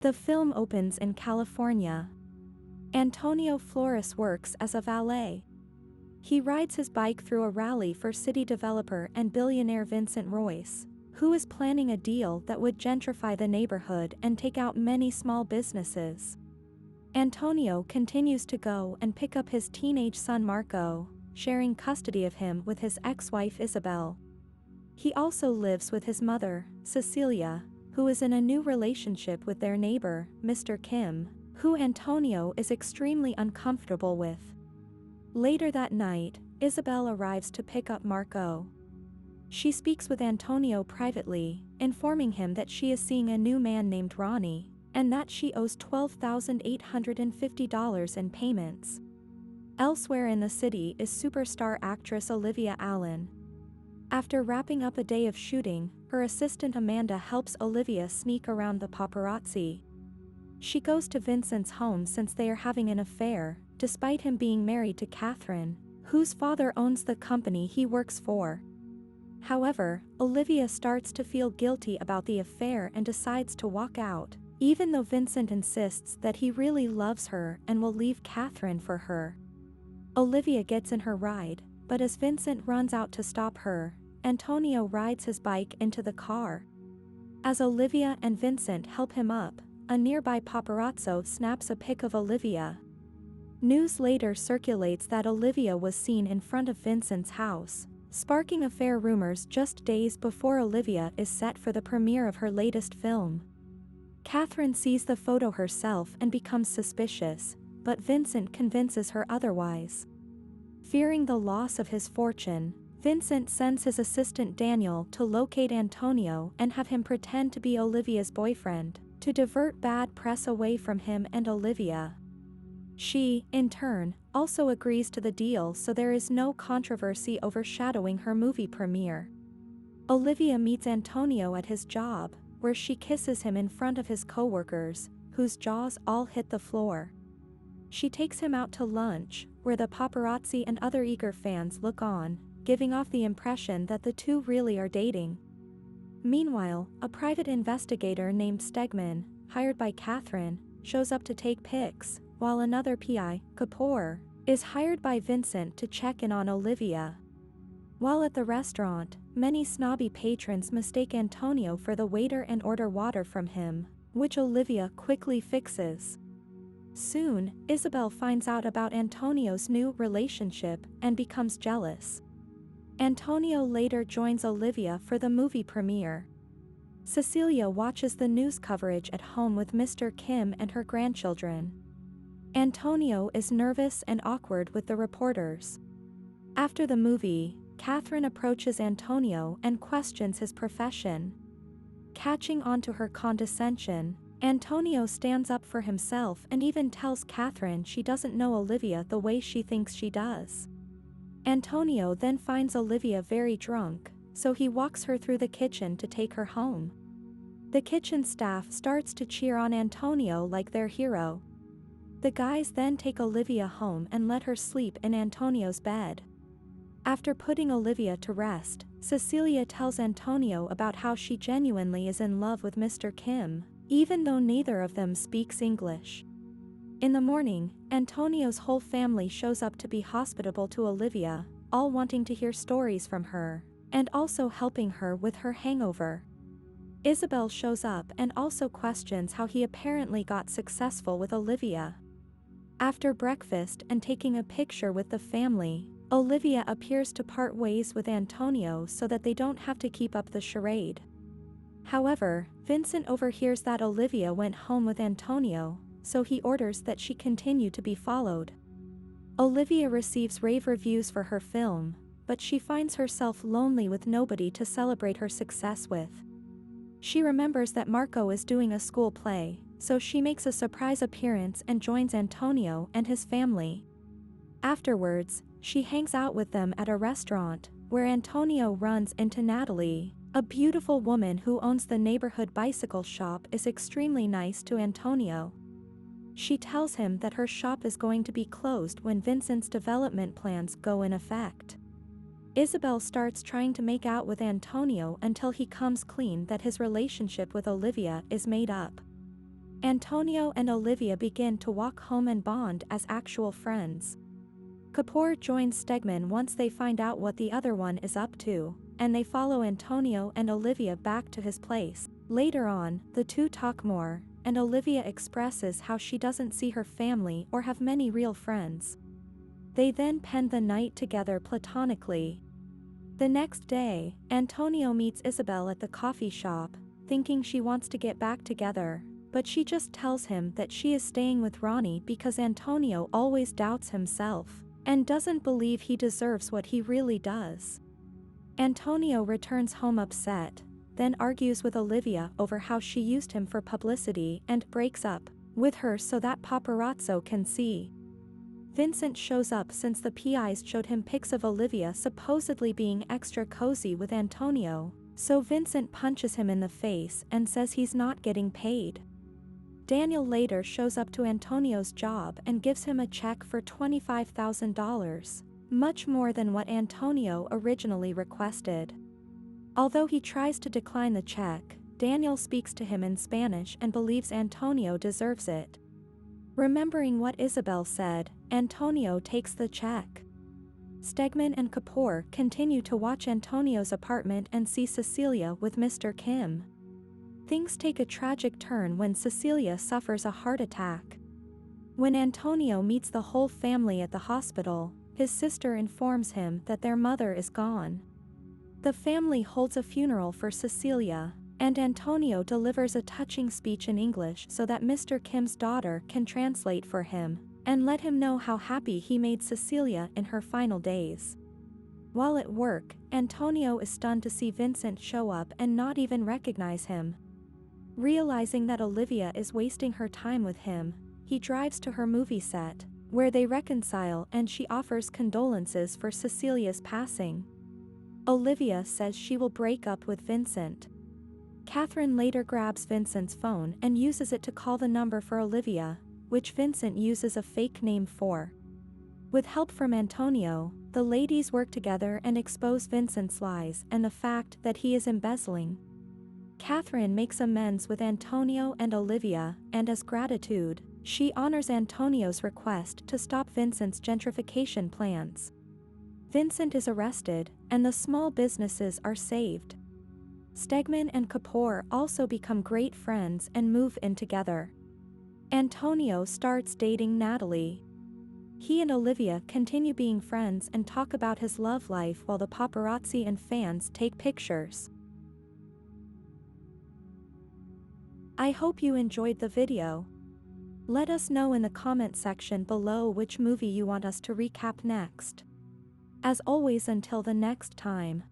The film opens in California. Antonio Flores works as a valet. He rides his bike through a rally for city developer and billionaire Vincent Royce, who is planning a deal that would gentrify the neighborhood and take out many small businesses. Antonio continues to go and pick up his teenage son Marco, sharing custody of him with his ex-wife Isabel. He also lives with his mother, Cecilia, who is in a new relationship with their neighbor, Mr. Kim, who Antonio is extremely uncomfortable with. Later that night, Isabel arrives to pick up Marco. She speaks with Antonio privately, informing him that she is seeing a new man named Ronnie, and that she owes $12,850 in payments. Elsewhere in the city is superstar actress Olivia Allen. After wrapping up a day of shooting, her assistant Amanda helps Olivia sneak around the paparazzi. She goes to Vincent's home since they are having an affair, despite him being married to Catherine, whose father owns the company he works for. However, Olivia starts to feel guilty about the affair and decides to walk out, even though Vincent insists that he really loves her and will leave Catherine for her. Olivia gets in her ride, but as Vincent runs out to stop her, Antonio rides his bike into the car. As Olivia and Vincent help him up, a nearby paparazzo snaps a pic of Olivia. News later circulates that Olivia was seen in front of Vincent's house, sparking affair rumors just days before Olivia is set for the premiere of her latest film. Catherine sees the photo herself and becomes suspicious, but Vincent convinces her otherwise. Fearing the loss of his fortune, Vincent sends his assistant Daniel to locate Antonio and have him pretend to be Olivia's boyfriend, to divert bad press away from him and Olivia. She, in turn, also agrees to the deal so there is no controversy overshadowing her movie premiere. Olivia meets Antonio at his job, where she kisses him in front of his co-workers, whose jaws all hit the floor. She takes him out to lunch, where the paparazzi and other eager fans look on, giving off the impression that the two really are dating. Meanwhile, a private investigator named Stegman, hired by Catherine, shows up to take pics, while another PI, Kapoor, is hired by Vincent to check in on Olivia. While at the restaurant, many snobby patrons mistake Antonio for the waiter and order water from him, which Olivia quickly fixes. Soon, Isabel finds out about Antonio's new relationship and becomes jealous. Antonio later joins Olivia for the movie premiere. Cecilia watches the news coverage at home with Mr. Kim and her grandchildren. Antonio is nervous and awkward with the reporters. After the movie, Catherine approaches Antonio and questions his profession. Catching on to her condescension, Antonio stands up for himself and even tells Catherine she doesn't know Olivia the way she thinks she does. Antonio then finds Olivia very drunk, so he walks her through the kitchen to take her home. The kitchen staff starts to cheer on Antonio like their hero. The guys then take Olivia home and let her sleep in Antonio's bed. After putting Olivia to rest, Cecilia tells Antonio about how she genuinely is in love with Mr. Kim, even though neither of them speaks English. In the morning, Antonio's whole family shows up to be hospitable to Olivia, all wanting to hear stories from her, and also helping her with her hangover. Isabel shows up and also questions how he apparently got successful with Olivia. After breakfast and taking a picture with the family, Olivia appears to part ways with Antonio so that they don't have to keep up the charade. However, Vincent overhears that Olivia went home with Antonio, so he orders that she continue to be followed. Olivia receives rave reviews for her film, but she finds herself lonely with nobody to celebrate her success with. She remembers that Marco is doing a school play, so she makes a surprise appearance and joins Antonio and his family. Afterwards, she hangs out with them at a restaurant, where Antonio runs into Natalie, a beautiful woman who owns the neighborhood bicycle shop is extremely nice to Antonio. She tells him that her shop is going to be closed when Vincent's development plans go in effect. Isabel starts trying to make out with Antonio until he comes clean that his relationship with Olivia is made up. Antonio and Olivia begin to walk home and bond as actual friends. Kapoor joins Stegman once they find out what the other one is up to, and they follow Antonio and Olivia back to his place. Later on, the two talk more, and Olivia expresses how she doesn't see her family or have many real friends. They then spend the night together platonically. The next day, Antonio meets Isabel at the coffee shop, thinking she wants to get back together, but she just tells him that she is staying with Ronnie because Antonio always doubts himself, and doesn't believe he deserves what he really does. Antonio returns home upset, then argues with Olivia over how she used him for publicity and breaks up with her so that paparazzi can see. Vincent shows up since the PIs showed him pics of Olivia supposedly being extra cozy with Antonio, so Vincent punches him in the face and says he's not getting paid. Daniel later shows up to Antonio's job and gives him a check for $25,000, much more than what Antonio originally requested. Although he tries to decline the check, Daniel speaks to him in Spanish and believes Antonio deserves it. Remembering what Isabel said, Antonio takes the check. Stegman and Kapoor continue to watch Antonio's apartment and see Cecilia with Mr. Kim. Things take a tragic turn when Cecilia suffers a heart attack. When Antonio meets the whole family at the hospital, his sister informs him that their mother is gone. The family holds a funeral for Cecilia, and Antonio delivers a touching speech in English so that Mr. Kim's daughter can translate for him, and let him know how happy he made Cecilia in her final days. While at work, Antonio is stunned to see Vincent show up and not even recognize him. Realizing that Olivia is wasting her time with him, he drives to her movie set, where they reconcile and she offers condolences for Cecilia's passing. Olivia says she will break up with Vincent. Catherine later grabs Vincent's phone and uses it to call the number for Olivia, which Vincent uses a fake name for. With help from Antonio, the ladies work together and expose Vincent's lies and the fact that he is embezzling. Catherine makes amends with Antonio and Olivia, and as gratitude, she honors Antonio's request to stop Vincent's gentrification plans. Vincent is arrested, and the small businesses are saved. Stegman and Kapoor also become great friends and move in together. Antonio starts dating Natalie. He and Olivia continue being friends and talk about his love life while the paparazzi and fans take pictures. I hope you enjoyed the video. Let us know in the comment section below which movie you want us to recap next. As always, until the next time.